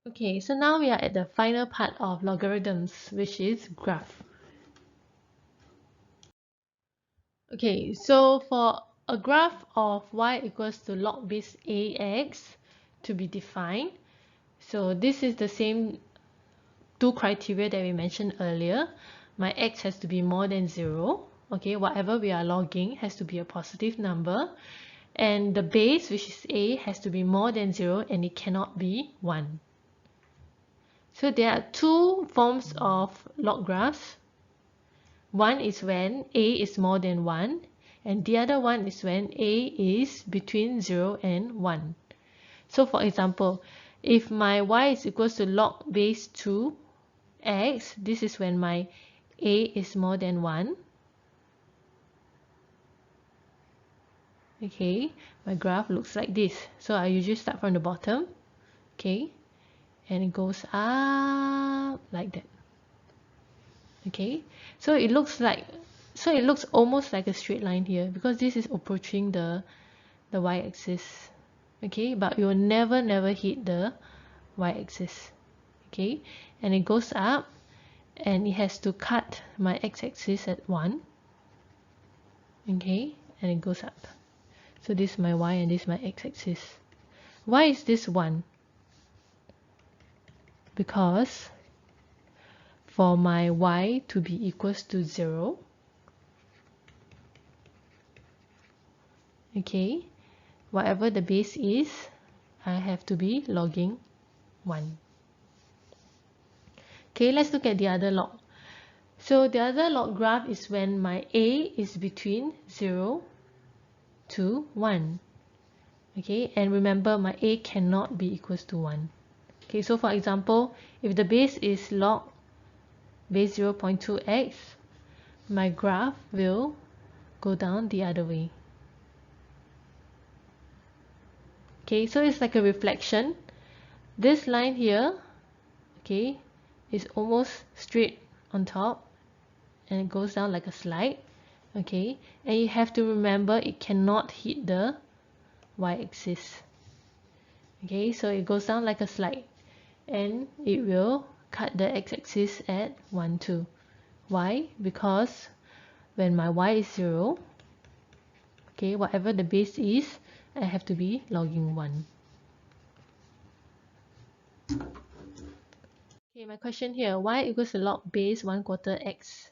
Okay, so now we are at the final part of logarithms, which is graph. Okay, so for a graph of y equals to log base ax to be defined, so this is the same two criteria that we mentioned earlier. My x has to be more than 0. Okay, whatever we are logging has to be a positive number. And the base, which is a, has to be more than 0 and it cannot be 1. So there are two forms of log graphs. One is when a is more than 1 and the other one is when a is between 0 and 1. So for example, if my y is equals to log base 2 x, this is when my a is more than 1. Okay, my graph looks like this. So I usually start from the bottom, okay, and it goes up like that. Okay, so it looks almost like a straight line here because this is approaching the y-axis. Okay, but you will never hit the y-axis. Okay, and it goes up and it has to cut my x-axis at 1. Okay, and it goes up. So this is my y and this is my x-axis. Why is this 1? Because for my y to be equals to 0, okay, whatever the base is, I have to be logging 1. Okay, let's look at the other log. So the other log graph is when my a is between 0 to 1. Okay, and remember my a cannot be equals to 1. Okay, so for example, if the base is log base 0.2x, my graph will go down the other way. Okay, so it's like a reflection. This line here, okay, is almost straight on top and it goes down like a slide. Okay, and you have to remember it cannot hit the y-axis. Okay, so it goes down like a slide and it will cut the x-axis at 1, 2. Why? Because when my y is 0, okay, whatever the base is, I have to be logging 1. Okay, my question here, y equals to log base 1/4 x.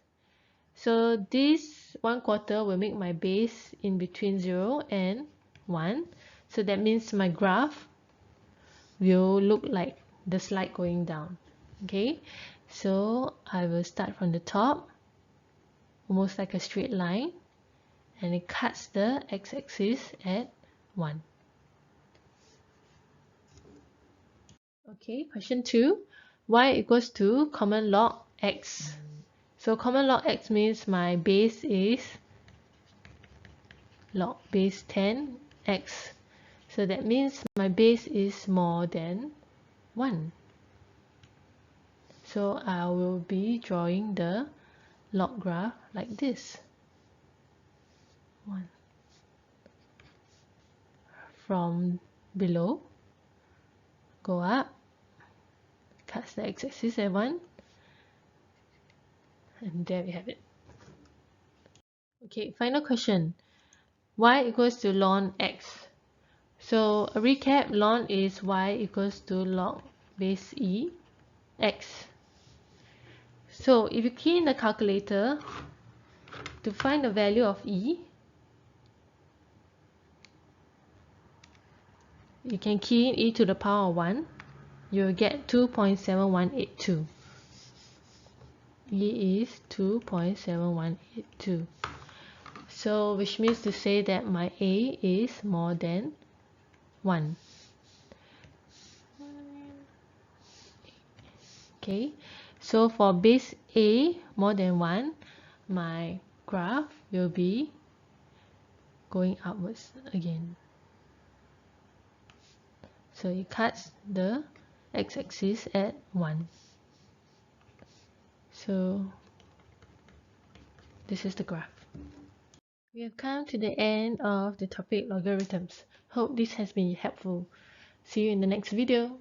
So this 1/4 will make my base in between 0 and 1. So that means my graph will look like the slide going down. Okay, so I will start from the top, almost like a straight line, and it cuts the x-axis at 1. Okay, question 2. Y equals to common log x. So common log x means my base is log base 10x. So that means my base is more than 1. So I will be drawing the log graph like this. 1. From below, go up, cuts the x-axis at 1, and there we have it. Okay, final question. Y equals to ln x. So a recap, ln is y equals to log base e x. So if you key in the calculator to find the value of e, you can key in e to the power of 1, you'll get 2.7182. E is 2.7182. So which means to say that my a is more than 1. Okay, so for base a more than 1, my graph will be going upwards again. So it cuts the x-axis at 1. So this is the graph. We have come to the end of the topic logarithms. Hope this has been helpful. See you in the next video.